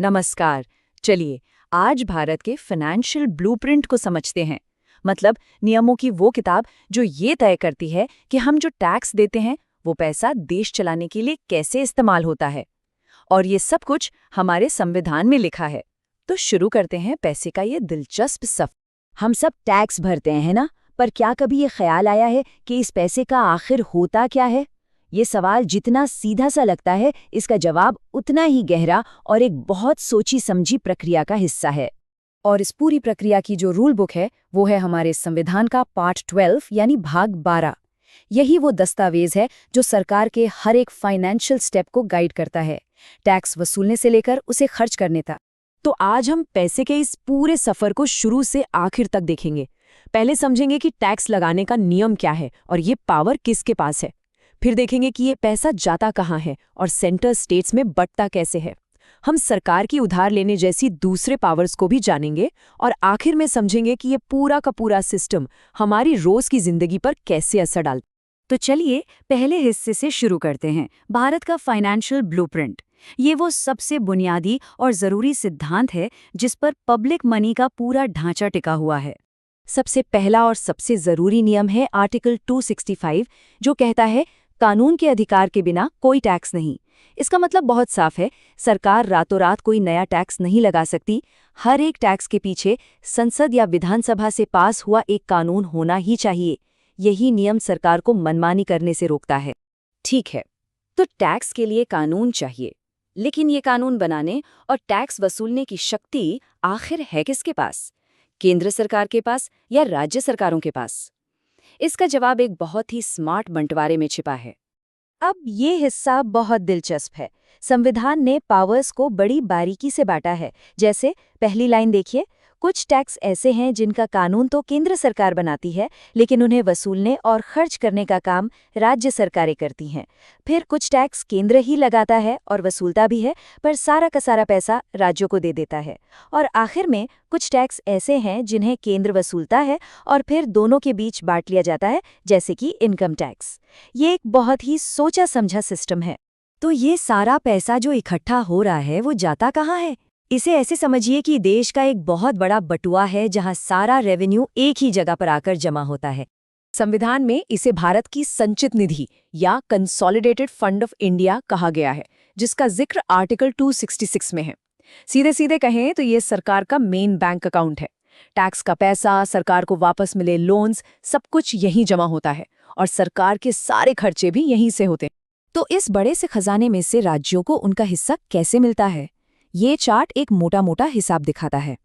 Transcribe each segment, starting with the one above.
नमस्कार। चलिए आज भारत के फाइनेंशियल ब्लूप्रिंट को समझते हैं। मतलब नियमों की वो किताब जो ये तय करती है कि हम जो टैक्स देते हैं वो पैसा देश चलाने के लिए कैसे इस्तेमाल होता है। और ये सब कुछ हमारे संविधान में लिखा है। तो शुरू करते हैं पैसे का ये दिलचस्प सफ़र। हम सब टैक्स भरते हैं, है ना? पर क्या कभी ये ख्याल आया है कि इस पैसे का आखिर होता क्या है? ये सवाल जितना सीधा सा लगता है, इसका जवाब उतना ही गहरा और एक बहुत सोची समझी प्रक्रिया का हिस्सा है। और इस पूरी प्रक्रिया की जो रूल बुक है वो है हमारे संविधान का पार्ट 12 यानी भाग 12। यही वो दस्तावेज है जो सरकार के हर एक फाइनेंशियल स्टेप को गाइड करता है, टैक्स वसूलने से लेकर उसे खर्च करने तक। तो आज हम पैसे के इस पूरे सफर को शुरू से आखिर तक देखेंगे। पहले समझेंगे कि टैक्स लगाने का नियम क्या है और ये पावर किसके पास है। फिर देखेंगे कि ये पैसा जाता कहाँ है और सेंटर स्टेट्स में बंटता कैसे है। हम सरकार की उधार लेने जैसी दूसरे पावर्स को भी जानेंगे और आखिर में समझेंगे कि ये पूरा का पूरा सिस्टम हमारी रोज की जिंदगी पर कैसे असर डालता। तो चलिए पहले हिस्से से शुरू करते हैं, भारत का फाइनेंशियल ब्लूप्रिंट। ये वो सबसे बुनियादी और ज़रूरी सिद्धांत है जिस पर पब्लिक मनी का पूरा ढांचा टिका हुआ है। सबसे पहला और सबसे ज़रूरी नियम है आर्टिकल 265, जो कहता है कानून के अधिकार के बिना कोई टैक्स नहीं। इसका मतलब बहुत साफ है, सरकार रातों रात कोई नया टैक्स नहीं लगा सकती। हर एक टैक्स के पीछे संसद या विधानसभा से पास हुआ एक कानून होना ही चाहिए। यही नियम सरकार को मनमानी करने से रोकता है। ठीक है, तो टैक्स के लिए कानून चाहिए, लेकिन ये कानून बनाने और टैक्स वसूलने की शक्ति आखिर है किसके पास? केंद्र सरकार के पास या राज्य सरकारों के पास? इसका जवाब एक बहुत ही स्मार्ट बंटवारे में छिपा है। अब ये हिस्सा बहुत दिलचस्प है। संविधान ने पावर्स को बड़ी बारीकी से बांटा है। जैसे पहली लाइन देखिए, कुछ टैक्स ऐसे हैं जिनका कानून तो केंद्र सरकार बनाती है, लेकिन उन्हें वसूलने और खर्च करने का काम राज्य सरकारें करती हैं। फिर कुछ टैक्स केंद्र ही लगाता है और वसूलता भी है, पर सारा का सारा पैसा राज्यों को दे देता है। और आखिर में कुछ टैक्स ऐसे हैं जिन्हें केंद्र वसूलता है और फिर दोनों के बीच बांट लिया जाता है, जैसे कि इनकम टैक्स। ये एक बहुत ही सोचा समझा सिस्टम है। तो ये सारा पैसा जो इकट्ठा हो रहा है वो जाता कहाँ है? इसे ऐसे समझिए कि देश का एक बहुत बड़ा बटुआ है जहां सारा रेवेन्यू एक ही जगह पर आकर जमा होता है। संविधान में इसे भारत की संचित निधि या कंसोलिडेटेड फंड ऑफ इंडिया कहा गया है, जिसका जिक्र आर्टिकल 266 में है। सीधे सीधे कहें तो ये सरकार का मेन बैंक अकाउंट है। टैक्स का पैसा, सरकार को वापस मिले लोन्स, सब कुछ यहीं जमा होता है और सरकार के सारे खर्चे भी यहीं से होते हैं। तो इस बड़े से खजाने में से राज्यों को उनका हिस्सा कैसे मिलता है? ये चार्ट एक मोटा मोटा हिसाब दिखाता है।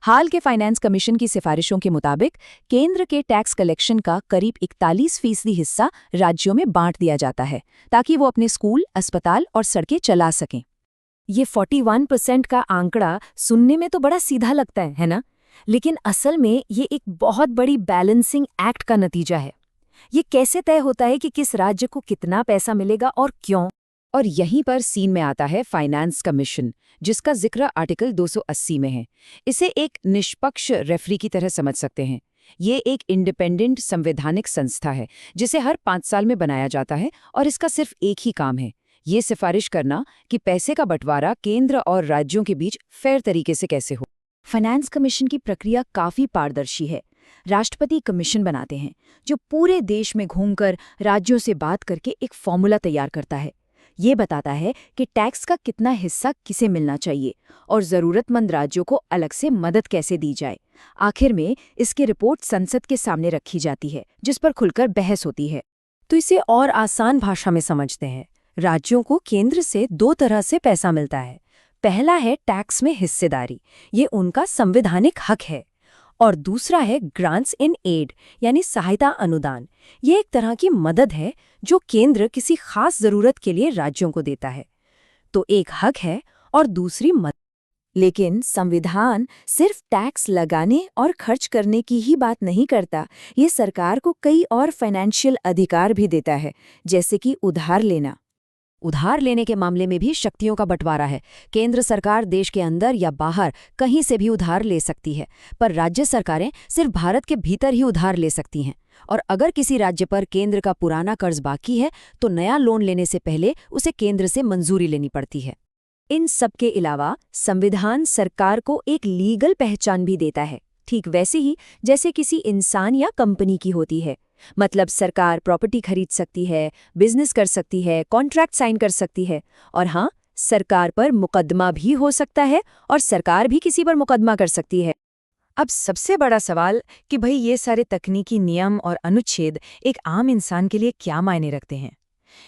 हाल के फाइनेंस कमीशन की सिफारिशों के मुताबिक केंद्र के टैक्स कलेक्शन का करीब 41% हिस्सा राज्यों में बांट दिया जाता है, ताकि वो अपने स्कूल, अस्पताल और सड़कें चला सकें। ये 41% का आंकड़ा सुनने में तो बड़ा सीधा लगता है ना? लेकिन असल में ये एक बहुत बड़ी बैलेंसिंग एक्ट का नतीजा है। ये कैसे तय होता है कि किस राज्य को कितना पैसा मिलेगा और क्यों? और यहीं पर सीन में आता है फाइनेंस कमीशन, जिसका जिक्र आर्टिकल 280 में है। इसे एक निष्पक्ष रेफरी की तरह समझ सकते हैं। ये एक इंडिपेंडेंट संवैधानिक संस्था है जिसे हर 5 साल में बनाया जाता है और इसका सिर्फ एक ही काम है, ये सिफारिश करना कि पैसे का बंटवारा केंद्र और राज्यों के बीच फेयर तरीके से कैसे हो। फाइनेंस कमीशन की प्रक्रिया काफी पारदर्शी है। राष्ट्रपति कमीशन बनाते हैं जो पूरे देश में घूमकर राज्यों से बात करके एक फॉर्मूला तैयार करता है। ये बताता है कि टैक्स का कितना हिस्सा किसे मिलना चाहिए और ज़रूरतमंद राज्यों को अलग से मदद कैसे दी जाए। आखिर में इसकी रिपोर्ट संसद के सामने रखी जाती है, जिस पर खुलकर बहस होती है। तो इसे और आसान भाषा में समझते हैं। राज्यों को केंद्र से 2 तरह से पैसा मिलता है। पहला है टैक्स में हिस्सेदारी, ये उनका संवैधानिक हक है। और दूसरा है ग्रांट्स इन एड यानी सहायता अनुदान। ये एक तरह की मदद है जो केंद्र किसी खास जरूरत के लिए राज्यों को देता है। तो एक हक है और दूसरी मदद। लेकिन संविधान सिर्फ टैक्स लगाने और खर्च करने की ही बात नहीं करता, ये सरकार को कई और फाइनेंशियल अधिकार भी देता है, जैसे कि उधार लेना। उधार लेने के मामले में भी शक्तियों का बंटवारा है। केंद्र सरकार देश के अंदर या बाहर कहीं से भी उधार ले सकती है, पर राज्य सरकारें सिर्फ भारत के भीतर ही उधार ले सकती हैं। और अगर किसी राज्य पर केंद्र का पुराना कर्ज बाकी है तो नया लोन लेने से पहले उसे केंद्र से मंजूरी लेनी पड़ती है। इन सब के अलावा संविधान सरकार को एक लीगल पहचान भी देता है, ठीक वैसे ही जैसे किसी इंसान या कंपनी की होती है। मतलब सरकार प्रॉपर्टी खरीद सकती है, बिजनेस कर सकती है, कॉन्ट्रैक्ट साइन कर सकती है, और हाँ, सरकार पर मुकदमा भी हो सकता है और सरकार भी किसी पर मुकदमा कर सकती है। अब सबसे बड़ा सवाल कि भाई ये सारे तकनीकी नियम और अनुच्छेद एक आम इंसान के लिए क्या मायने रखते हैं?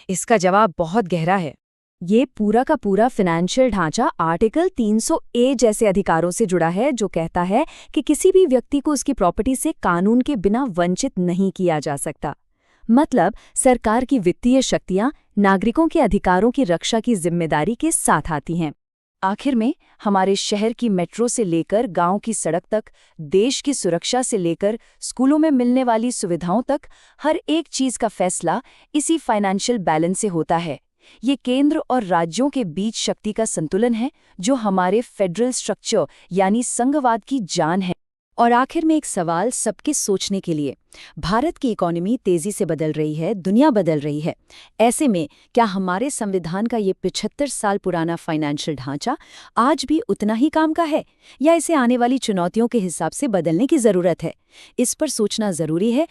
इसका जवाब बहुत गहरा है। ये पूरा का पूरा फाइनेंशियल ढांचा आर्टिकल 300A जैसे अधिकारों से जुड़ा है, जो कहता है कि किसी भी व्यक्ति को उसकी प्रॉपर्टी से कानून के बिना वंचित नहीं किया जा सकता। मतलब सरकार की वित्तीय शक्तियां नागरिकों के अधिकारों की रक्षा की जिम्मेदारी के साथ आती हैं। आखिर में हमारे शहर की मेट्रो से लेकर गांव की सड़क तक, देश की सुरक्षा से लेकर स्कूलों में मिलने वाली सुविधाओं तक, हर एक चीज का फैसला इसी फाइनेंशियल बैलेंस से होता है। ये केंद्र और राज्यों के बीच शक्ति का संतुलन है, जो हमारे फेडरल स्ट्रक्चर यानी संघवाद की जान है। और आखिर में एक सवाल सबके सोचने के लिए, भारत की इकोनॉमी तेजी से बदल रही है, दुनिया बदल रही है। ऐसे में क्या हमारे संविधान का ये 75 साल पुराना फाइनेंशियल ढांचा आज भी उतना ही काम का है, या इसे आने वाली चुनौतियों के हिसाब से बदलने की जरूरत है? इस पर सोचना जरूरी है।